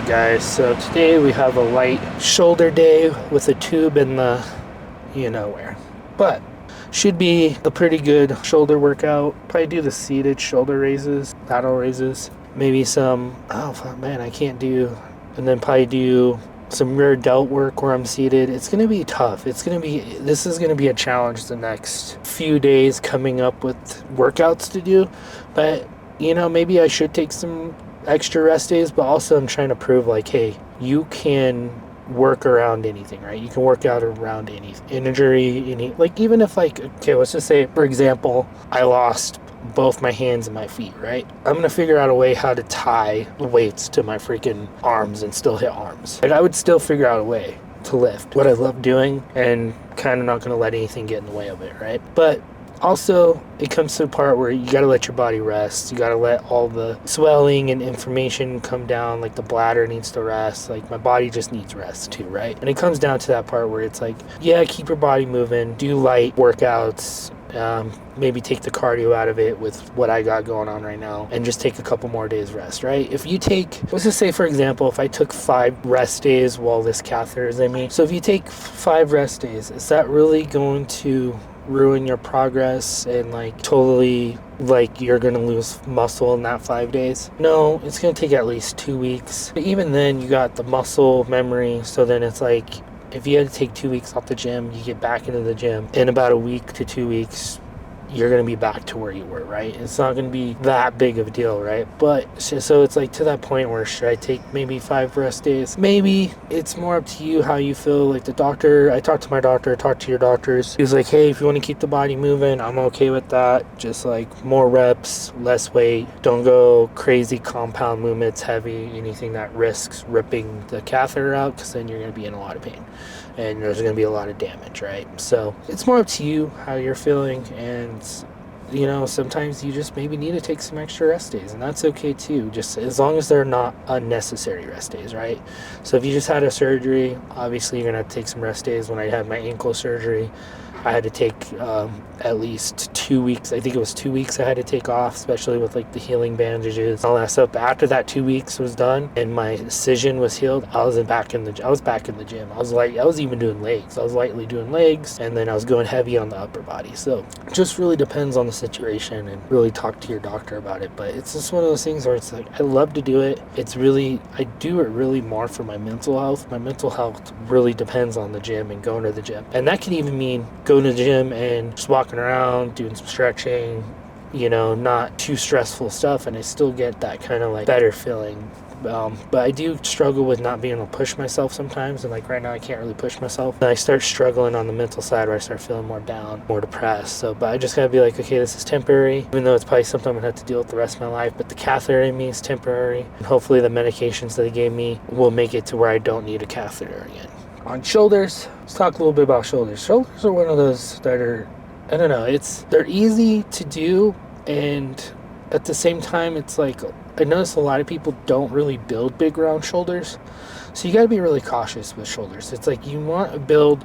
Alright guys, so today we have a light shoulder day with a tube in the you know where. But should be a pretty good shoulder workout. Probably do the seated shoulder raises, lateral raises. Maybe some, oh fuck man, I can't do, and then probably do some rear delt work where I'm seated. It's going to be tough. This is going to be a challenge the next few days coming up with workouts to do. But, you know, maybe I should take some extra rest days, but also I'm trying to prove like, hey, you can work around anything, right? You can work out around any injury, like even if like, okay, let's just say, for example, I lost both my hands and my feet, right? I'm gonna figure out a way how to tie weights to my freaking arms and still hit arms. Like I would still figure out a way to lift what I love doing and kind of not gonna let anything get in the way of it, right? But also, it comes to a part where you gotta let your body rest. You gotta let all the swelling and inflammation come down. Like the bladder needs to rest. Like my body just needs rest too, right? And it comes down to that part where it's like, yeah, keep your body moving, do light workouts, maybe take the cardio out of it with what I got going on right now, and just take a couple more days rest, right? If you take, let's just say for example, if I took 5 rest days while this catheter is in me, so if you take 5 rest days, is that really going to ruin your progress and like totally like you're gonna lose muscle in that 5 days? No, it's gonna take at least 2 weeks. But even then, you got the muscle memory, so then it's like if you had to take 2 weeks off the gym, you get back into the gym in about a week to 2 weeks, you're going to be back to where you were, right? It's not going to be that big of a deal, right? But so it's like to that point where should I take maybe 5 rest days? Maybe. It's more up to you how you feel. Like the doctor, I talked to my doctor, I talked to your doctors. He was like, hey, if you want to keep the body moving, I'm okay with that. Just like more reps, less weight. Don't go crazy compound movements, heavy, anything that risks ripping the catheter out, because then you're going to be in a lot of pain and there's going to be a lot of damage, right? So it's more up to you how you're feeling, and you know, sometimes you just maybe need to take some extra rest days, and that's okay too, just as long as they're not unnecessary rest days, right? So if you just had a surgery, obviously you're going to have to take some rest days. When I had my ankle surgery, I had to take at least 2 weeks. I think it was 2 weeks I had to take off, especially with like the healing bandages, all that stuff. But after that 2 weeks was done and my incision was healed, I was back in the gym. I was even doing legs. I was lightly doing legs, and then I was going heavy on the upper body. So it just really depends on the situation, and really talk to your doctor about it. But it's just one of those things where it's like, I love to do it. I do it really more for my mental health. My mental health really depends on the gym and going to the gym. And that can even mean going to the gym and just walking around, doing some stretching, you know, not too stressful stuff, and I still get that kind of like better feeling. But I do struggle with not being able to push myself sometimes, and like right now I can't really push myself, and I start struggling on the mental side where I start feeling more down, more depressed. So but I just gotta be like, okay, this is temporary, even though it's probably something I'm gonna have to deal with the rest of my life. But the catheter in me is temporary, and hopefully the medications that they gave me will make it to where I don't need a catheter again. On shoulders, let's talk a little bit about shoulders. Shoulders are one of those that are, I don't know, they're easy to do, and at the same time, it's like, I notice a lot of people don't really build big round shoulders. So you got to be really cautious with shoulders. It's like you build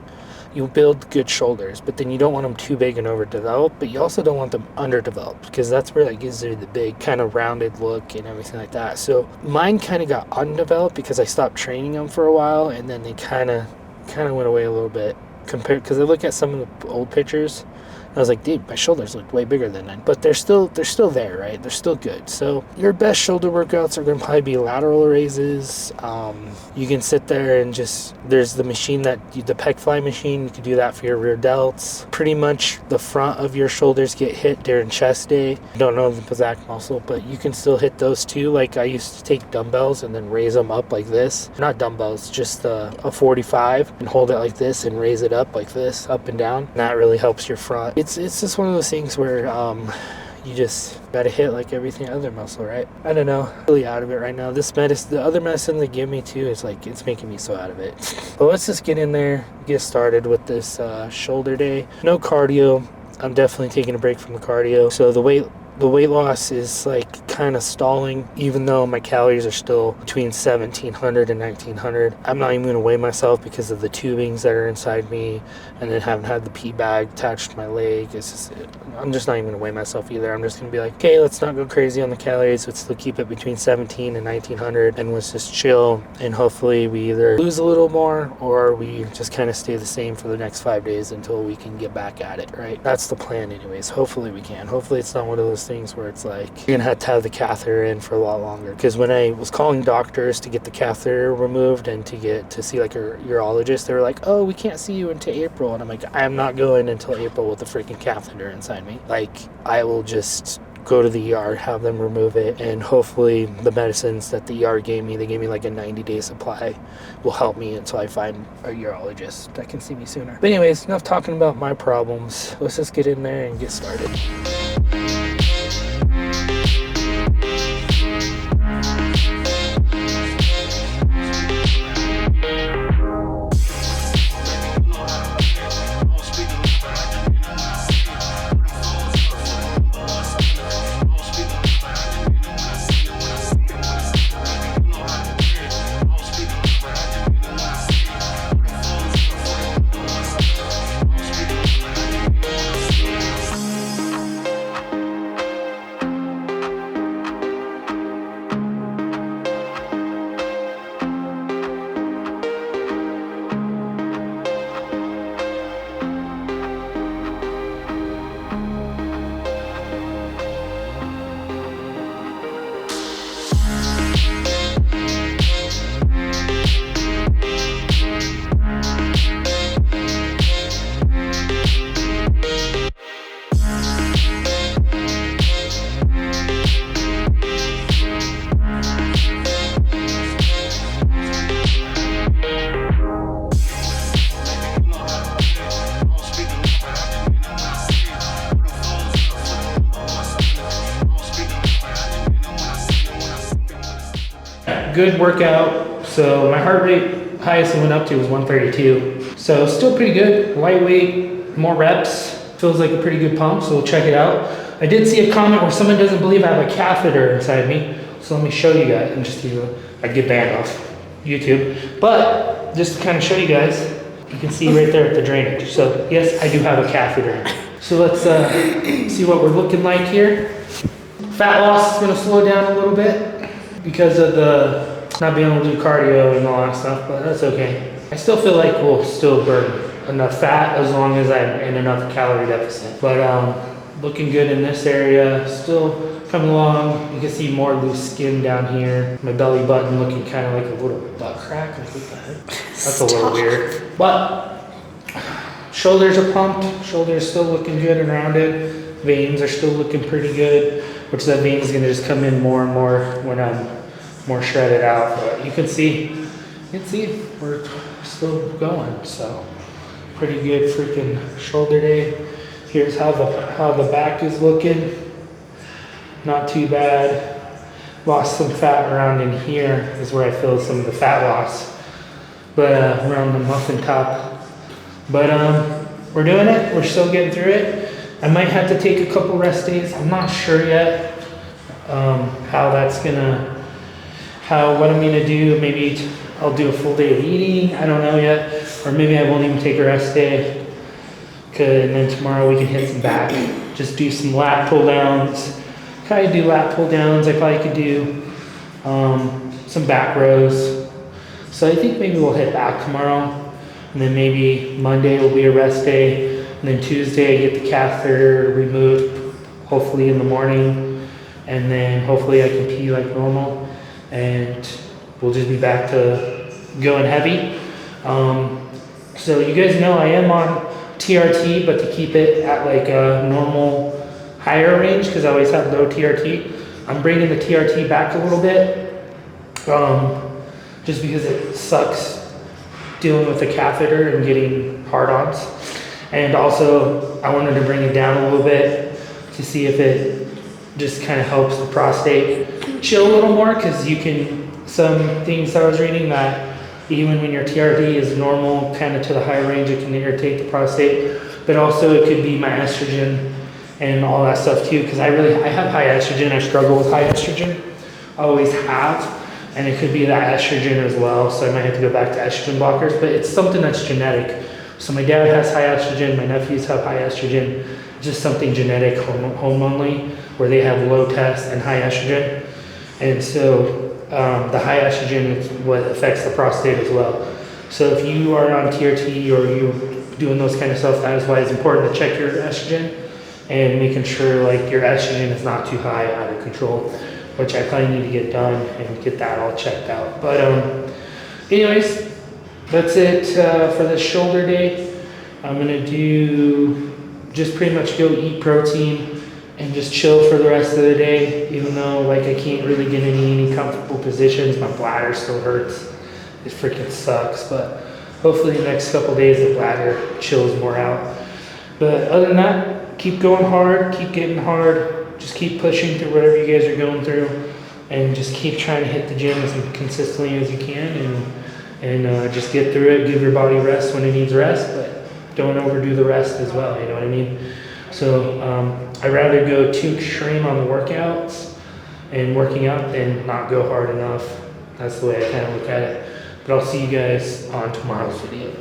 good shoulders, but then you don't want them too big and overdeveloped, but you also don't want them underdeveloped, because that's where that gives you the big kind of rounded look and everything like that. So mine kind of got undeveloped because I stopped training them for a while, and then they kind of went away a little bit compared, because I look at some of the old pictures, I was like, dude, my shoulders look way bigger than mine. But they're still there, right? They're still good. So your best shoulder workouts are going to probably be lateral raises. You can sit there and there's the machine the pec fly machine. You can do that for your rear delts. Pretty much the front of your shoulders get hit during chest day. I don't know the Pizak muscle, but you can still hit those too. Like I used to take dumbbells and then raise them up like this. Not dumbbells, just a 45, and hold it like this and raise it up like this, up and down. And that really helps your front. It's just one of those things where you just gotta hit like everything other muscle, right? I don't know, really out of it right now. The other medicine they give me too is like, it's making me so out of it. But let's just get in there, get started with this shoulder day. No cardio. I'm definitely taking a break from the cardio. So the weight the weight loss is like kind of stalling, even though my calories are still between 1700 and 1900. I'm not even going to weigh myself because of the tubings that are inside me, and then haven't had the pee bag attached to my leg. I'm just not even going to weigh myself either. I'm just going to be like, okay, let's not go crazy on the calories. Let's still keep it between 17 and 1900, and let's just chill, and hopefully we either lose a little more or we just kind of stay the same for the next 5 days until we can get back at it, right? That's the plan anyways. Hopefully we can. Hopefully it's not one of those things where it's like you're gonna have to have the catheter in for a lot longer. Because when I was calling doctors to get the catheter removed and to see like a urologist, they were like, oh, we can't see you until April. And I'm like, I'm not going until April with a freaking catheter inside me. Like, I will just go to the ER, have them remove it, and hopefully the medicines that the ER gave me, they gave me like a 90-day supply, will help me until I find a urologist that can see me sooner. But anyways, enough talking about my problems. Let's just get in there and get started. Good workout. So my heart rate, highest it went up to was 132. So still pretty good. Lightweight, more reps. Feels like a pretty good pump, so we'll check it out. I did see a comment where someone doesn't believe I have a catheter inside me. So let me show you guys. And just I get banned off YouTube. But just to kind of show you guys, you can see right there at the drainage. So yes, I do have a catheter. So let's see what we're looking like here. Fat loss is gonna slow down a little bit because of the not being able to do cardio and all that stuff, but that's okay. I still feel like we'll still burn enough fat as long as I'm in enough calorie deficit. But looking good in this area, still coming along. You can see more loose skin down here. My belly button looking kind of like a little butt crack. Like, what the heck? That's a little weird. But shoulders are pumped. Shoulders still looking good and rounded. Veins are still looking pretty good, which that vein is gonna just come in more and more when I'm more shredded out. But you can see we're still going. So pretty good freaking shoulder day. Here's how the back is looking. Not too bad. Lost some fat around in here is where I feel some of the fat loss. But around the muffin top. But we're doing it. We're still getting through it. I might have to take a couple rest days. I'm not sure yet what I'm gonna do. Maybe I'll do a full day of eating. I don't know yet. Or maybe I won't even take a rest day. And then tomorrow we can hit some back. Just do some lat pull downs. Kind of do lat pull downs. I probably could do some back rows. So I think maybe we'll hit back tomorrow. And then maybe Monday will be a rest day. And then Tuesday I get the catheter removed, hopefully in the morning. And then hopefully I can pee like normal. And we'll just be back to going heavy. So you guys know I am on TRT, but to keep it at like a normal higher range, because I always had low TRT. I'm bringing the TRT back a little bit, just because it sucks dealing with the catheter and getting hard-ons. And also, I wanted to bring it down a little bit to see if it just kind of helps the prostate chill a little more, because some things I was reading that even when your TRT is normal, kind of to the higher range, it can irritate the prostate. But also it could be my estrogen and all that stuff too, because I have high estrogen. I struggle with high estrogen. I always have, and it could be that estrogen as well. So I might have to go back to estrogen blockers, but it's something that's genetic. So my dad has high estrogen. My nephews have high estrogen. Just something genetic, hormonally, where they have low test and high estrogen, and so the high estrogen is what affects the prostate as well. So if you are on TRT or you're doing those kind of stuff, that is why it's important to check your estrogen and making sure like your estrogen is not too high, out of control, which I probably need to get done and get that all checked out. But anyways, that's it for this shoulder day. I'm gonna just pretty much go eat protein and just chill for the rest of the day, even though like I can't really get in any comfortable positions. My bladder still hurts. It freaking sucks, but hopefully the next couple days the bladder chills more out. But other than that, keep going hard, keep getting hard, just keep pushing through whatever you guys are going through, and just keep trying to hit the gym as consistently as you can, and just get through it. Give your body rest when it needs rest, but don't overdo the rest as well, you know what I mean? So I'd rather go too extreme on the workouts and working out than not go hard enough. That's the way I kind of look at it. But I'll see you guys on tomorrow's video.